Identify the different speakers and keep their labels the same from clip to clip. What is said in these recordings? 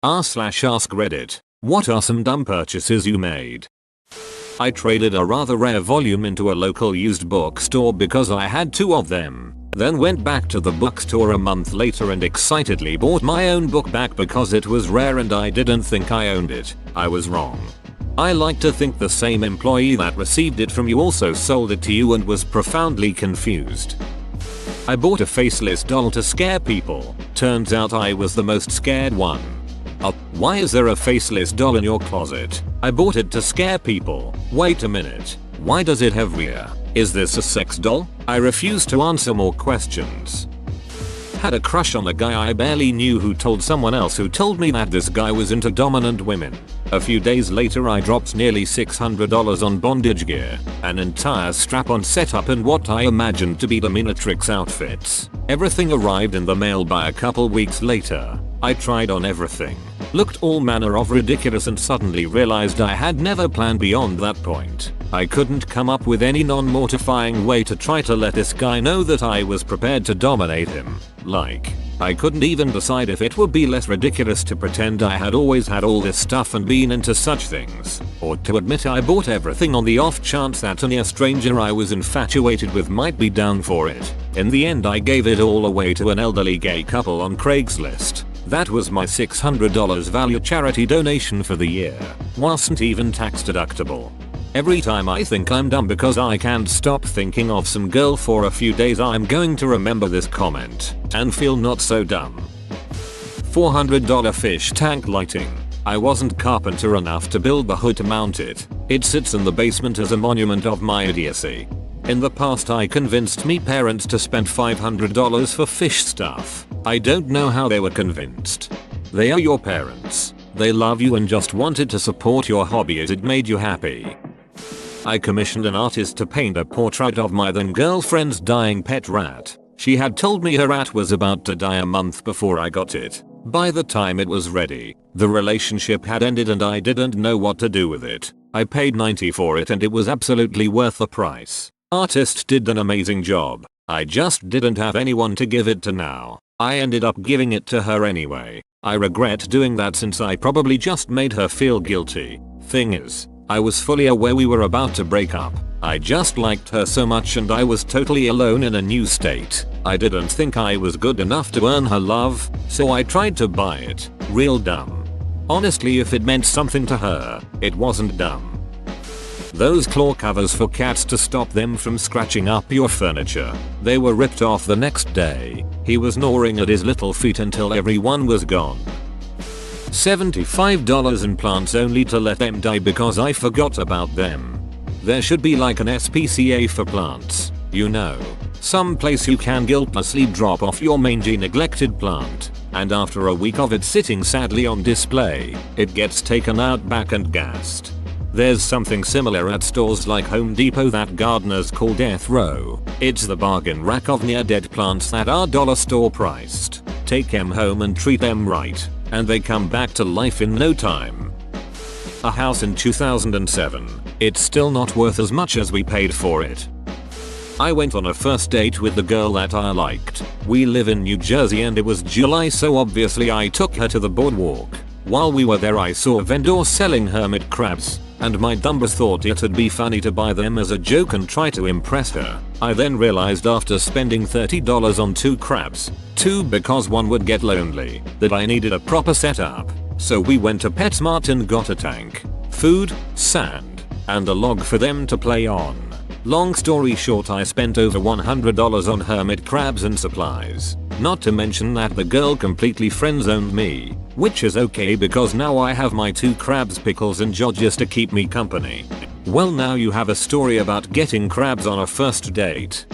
Speaker 1: r/ask Reddit. What are some dumb purchases you made? I traded a rather rare volume into a local used bookstore because I had 2 of them. Then went back to the bookstore a month later and excitedly bought my own book back because it was rare and I didn't think I owned it. I was wrong. I like to think the same employee that received it from you also sold it to you and was profoundly confused. I bought a faceless doll to scare people. Turns out I was the most scared one. Why is there a faceless doll in your closet? I bought it to scare people. Wait a minute. Why does it have rear? Is this a sex doll? I refuse to answer more questions. Had a crush on a guy I barely knew who told someone else who told me that this guy was into dominant women. A few days later I dropped nearly $600 on bondage gear, an entire strap-on setup and what I imagined to be dominatrix outfits. Everything arrived in the mail by a couple weeks later. I tried on everything, looked all manner of ridiculous and suddenly realized I had never planned beyond that point. I couldn't come up with any non-mortifying way to try to let this guy know that I was prepared to dominate him. Like, I couldn't even decide if it would be less ridiculous to pretend I had always had all this stuff and been into such things, or to admit I bought everything on the off chance that a near stranger I was infatuated with might be down for it. In the end I gave it all away to an elderly gay couple on Craigslist. That was my $600 value charity donation for the year. Wasn't even tax deductible. Every time I think I'm dumb because I can't stop thinking of some girl for a few days, I'm going to remember this comment and feel not so dumb. $400 fish tank lighting. I wasn't carpenter enough to build the hood to mount it. It sits in the basement as a monument of my idiocy. In the past I convinced me parents to spend $500 for fish stuff. I don't know how they were convinced. They are your parents. They love you and just wanted to support your hobby as it made you happy. I commissioned an artist to paint a portrait of my then girlfriend's dying pet rat. She had told me her rat was about to die a month before I got it. By the time it was ready, the relationship had ended and I didn't know what to do with it. I paid $90 for it and it was absolutely worth the price. Artist did an amazing job. I just didn't have anyone to give it to now. I ended up giving it to her anyway. I regret doing that since I probably just made her feel guilty. Thing is, I was fully aware we were about to break up. I just liked her so much and I was totally alone in a new state. I didn't think I was good enough to earn her love, so I tried to buy it. Real dumb. Honestly, if it meant something to her, it wasn't dumb. Those claw covers for cats to stop them from scratching up your furniture. They were ripped off the next day. He was gnawing at his little feet until everyone was gone. $75 in plants only to let them die because I forgot about them. There should be like an SPCA for plants. You know, some place you can guiltlessly drop off your mangy neglected plant, and after a week of it sitting sadly on display, it gets taken out back and gassed. There's something similar at stores like Home Depot that gardeners call death row. It's the bargain rack of near dead plants that are dollar store priced. Take them home and treat them right, and they come back to life in no time. A house in 2007. It's still not worth as much as we paid for it. I went on a first date with the girl that I liked. We live in New Jersey and it was July, so obviously I took her to the boardwalk. While we were there I saw a vendor selling hermit crabs, and my dumbass thought it'd be funny to buy them as a joke and try to impress her. I then realized after spending $30 on 2 crabs, 2 because one would get lonely, that I needed a proper setup. So we went to PetSmart and got a tank, food, sand, and a log for them to play on. Long story short, I spent over $100 on hermit crabs and supplies. Not to mention that the girl completely friend-zoned me, which is okay because now I have my 2 crabs, pickles and Georges to keep me company. Well, now you have a story about getting crabs on a first date.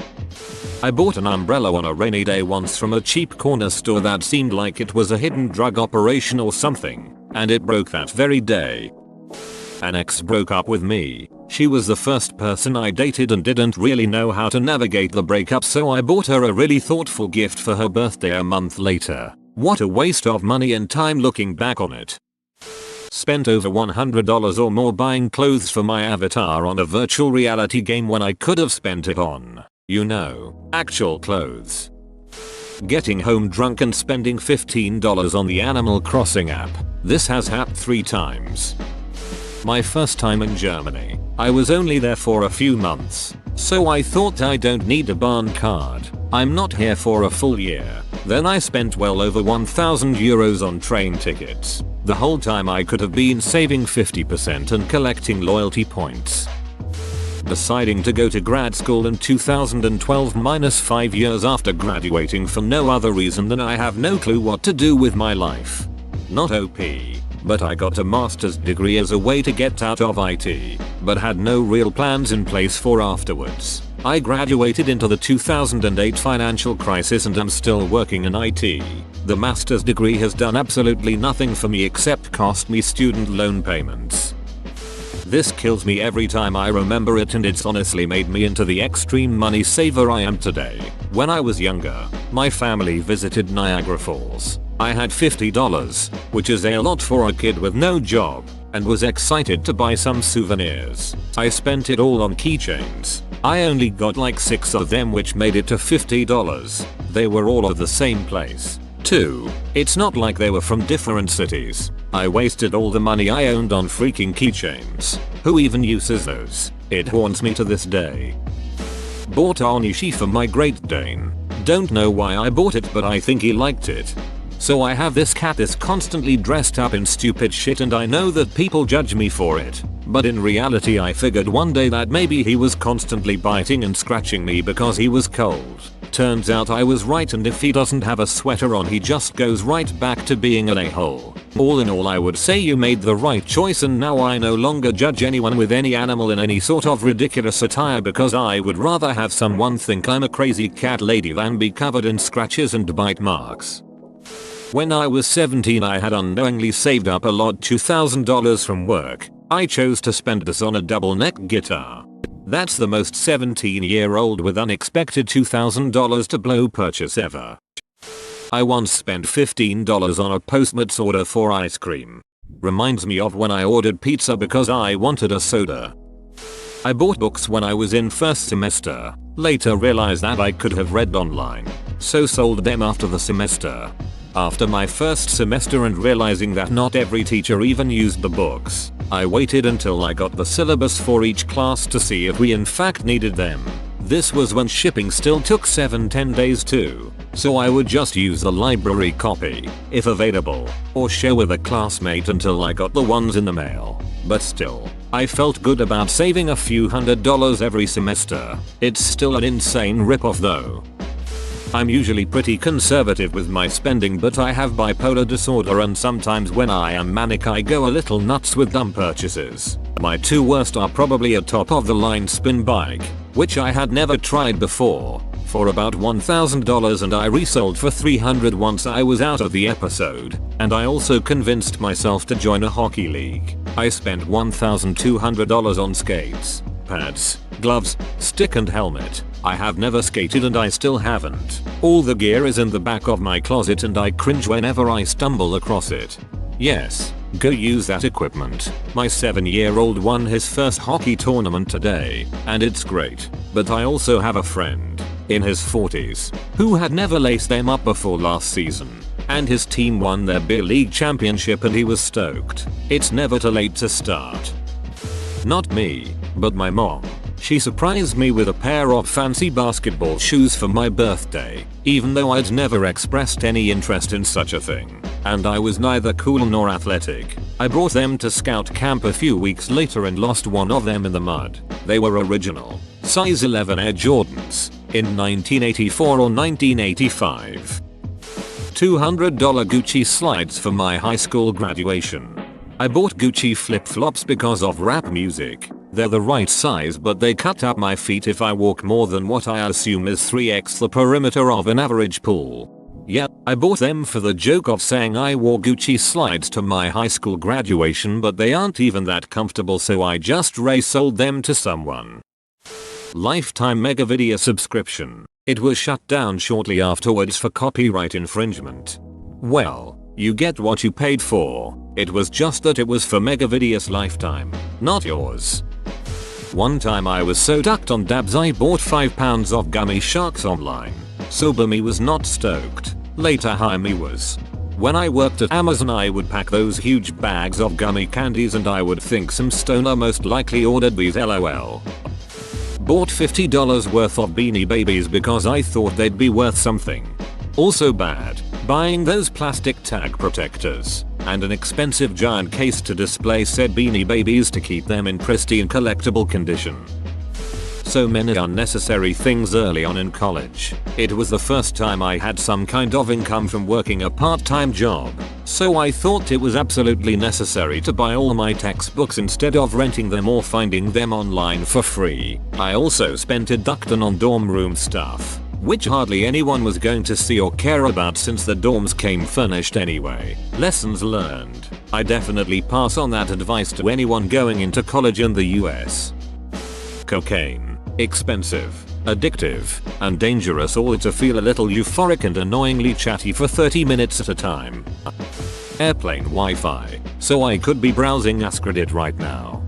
Speaker 1: I bought an umbrella on a rainy day once from a cheap corner store that seemed like it was a hidden drug operation or something, and it broke that very day. An ex broke up with me. She was the first person I dated and didn't really know how to navigate the breakup, so I bought her a really thoughtful gift for her birthday a month later. What a waste of money and time looking back on it. Spent over $100 or more buying clothes for my avatar on a virtual reality game when I could have spent it on, you know, actual clothes. Getting home drunk and spending $15 on the Animal Crossing app. This has happened 3 times. My first time in Germany. I was only there for a few months, so I thought I don't need a Bahn card. I'm not here for a full year. Then I spent well over 1,000 euros on train tickets. The whole time I could have been saving 50% and collecting loyalty points. Deciding to go to grad school in 2012 -5 years after graduating for no other reason than I have no clue what to do with my life. Not OP, but I got a master's degree as a way to get out of IT, but had no real plans in place for afterwards. I graduated into the 2008 financial crisis and am still working in IT. The master's degree has done absolutely nothing for me except cost me student loan payments. This kills me every time I remember it, and it's honestly made me into the extreme money saver I am today. When I was younger, my family visited Niagara Falls. I had $50, which is a lot for a kid with no job, and was excited to buy some souvenirs. I spent it all on keychains. I only got like 6 of them, which made it to $50. They were all of the same place. 2. It's not like they were from different cities. I wasted all the money I owned on freaking keychains. Who even uses those? It haunts me to this day. Bought Onishi for my Great Dane. Don't know why I bought it, but I think he liked it. So I have this cat that's constantly dressed up in stupid shit, and I know that people judge me for it. But in reality I figured one day that maybe he was constantly biting and scratching me because he was cold. Turns out I was right, and if he doesn't have a sweater on he just goes right back to being an a-hole. All in all, I would say you made the right choice, and now I no longer judge anyone with any animal in any sort of ridiculous attire, because I would rather have someone think I'm a crazy cat lady than be covered in scratches and bite marks. When I was 17 I had unknowingly saved up a lot $2,000 from work. I chose to spend this on a double neck guitar. That's the most 17-year-old with unexpected $2,000 to blow purchase ever. I once spent $15 on a Postmates order for ice cream. Reminds me of when I ordered pizza because I wanted a soda. I bought books when I was in first semester. Later realized that I could have read online, so sold them after the semester. After my first semester and realizing that not every teacher even used the books, I waited until I got the syllabus for each class to see if we in fact needed them. This was when shipping still took 7-10 days too, so I would just use the library copy, if available, or share with a classmate until I got the ones in the mail. But still, I felt good about saving a few $100s every semester. It's still an insane ripoff though. I'm usually pretty conservative with my spending, but I have bipolar disorder, and sometimes when I am manic I go a little nuts with dumb purchases. My 2 worst are probably a top of the line spin bike, which I had never tried before, for about $1,000, and I resold for $300 once I was out of the episode, and I also convinced myself to join a hockey league. I spent $1,200 on skates, pads, gloves, stick and helmet. I have never skated and I still haven't. All the gear is in the back of my closet and I cringe whenever I stumble across it. Yes, go use that equipment. My 7-year-old won his first hockey tournament today, and it's great. But I also have a friend, in his 40s, who had never laced them up before last season, and his team won their beer league championship and he was stoked. It's never too late to start. Not me, but my mom. She surprised me with a pair of fancy basketball shoes for my birthday, even though I'd never expressed any interest in such a thing, and I was neither cool nor athletic. I brought them to scout camp a few weeks later and lost one of them in the mud. They were original, size 11 Air Jordans, in 1984 or 1985. $200 Gucci slides for my high school graduation. I bought Gucci flip-flops because of rap music. They're the right size, but they cut up my feet if I walk more than what I assume is 3x the perimeter of an average pool. Yep, I bought them for the joke of saying I wore Gucci slides to my high school graduation, but they aren't even that comfortable, so I just resold them to someone. Lifetime Megavideo subscription. It was shut down shortly afterwards for copyright infringement. Well, you get what you paid for. It was just that it was for Megavideo's lifetime, not yours. One time I was so ducked on dabs I bought £5 of gummy sharks online. Sober me was not stoked. Later high me was. When I worked at Amazon I would pack those huge bags of gummy candies and I would think some stoner most likely ordered these lol. Bought $50 worth of Beanie Babies because I thought they'd be worth something. Also bad. Buying those plastic tag protectors and an expensive giant case to display said Beanie Babies to keep them in pristine collectible condition. So many unnecessary things early on in college. It was the first time I had some kind of income from working a part-time job, so I thought it was absolutely necessary to buy all my textbooks instead of renting them or finding them online for free. I also spent a ducton on dorm room stuff, which hardly anyone was going to see or care about since the dorms came furnished anyway. Lessons learned. I definitely pass on that advice to anyone going into college in the US. Cocaine. Expensive, addictive, and dangerous, all to feel a little euphoric and annoyingly chatty for 30 minutes at a time. Airplane Wi-Fi, so I could be browsing Askreddit right now.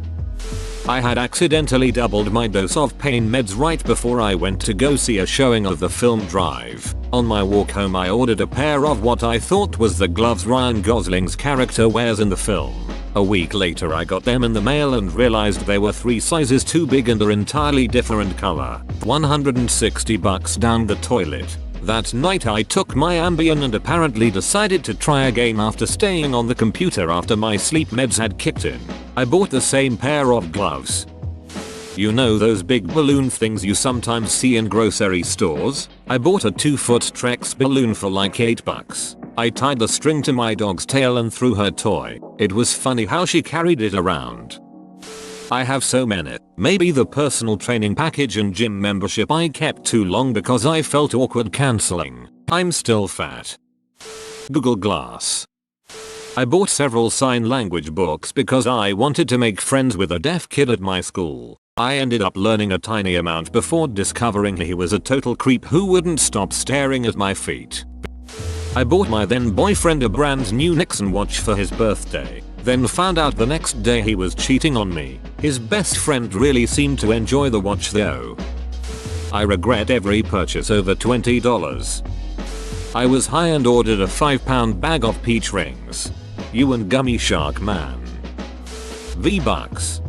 Speaker 1: I had accidentally doubled my dose of pain meds right before I went to go see a showing of the film Drive. On my walk home I ordered a pair of what I thought was the gloves Ryan Gosling's character wears in the film. A week later I got them in the mail and realized they were 3 sizes too big and an entirely different color. $160 down the toilet. That night I took my Ambien and apparently decided to try again after staying on the computer after my sleep meds had kicked in. I bought the same pair of gloves. You know those big balloon things you sometimes see in grocery stores? I bought a 2-foot Trex balloon for like $8. I tied the string to my dog's tail and threw her toy. It was funny how she carried it around. I have so many. Maybe the personal training package and gym membership I kept too long because I felt awkward cancelling. I'm still fat. Google Glass. I bought several sign language books because I wanted to make friends with a deaf kid at my school. I ended up learning a tiny amount before discovering he was a total creep who wouldn't stop staring at my feet. I bought my then boyfriend a brand new Nixon watch for his birthday, then found out the next day he was cheating on me. His best friend really seemed to enjoy the watch though. I regret every purchase over $20. I was high and ordered a 5-pound bag of peach rings. You and Gummy Shark Man. V-Bucks.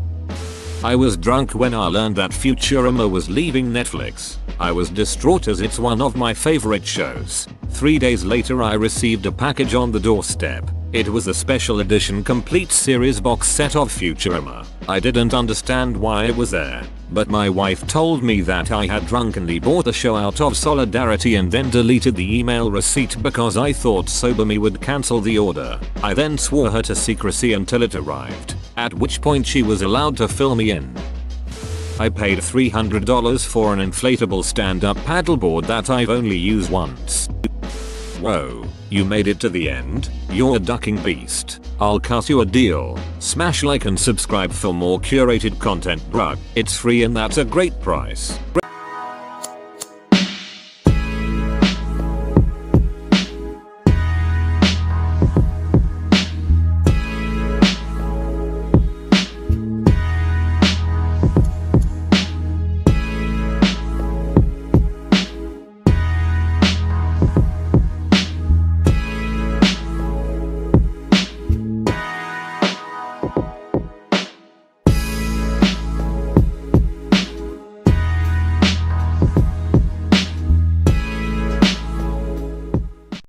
Speaker 1: I was drunk when I learned that Futurama was leaving Netflix. I was distraught as it's one of my favorite shows. 3 days later I received a package on the doorstep. It was a special edition complete series box set of Futurama. I didn't understand why it was there, but my wife told me that I had drunkenly bought the show out of solidarity and then deleted the email receipt because I thought Sober Me would cancel the order. I then swore her to secrecy until it arrived, at which point she was allowed to fill me in. I paid $300 for an inflatable stand-up paddleboard that I've only used once. Whoa, you made it to the end? You're a ducking beast. I'll cut you a deal. Smash like and subscribe for more curated content, bruh. It's free and that's a great price.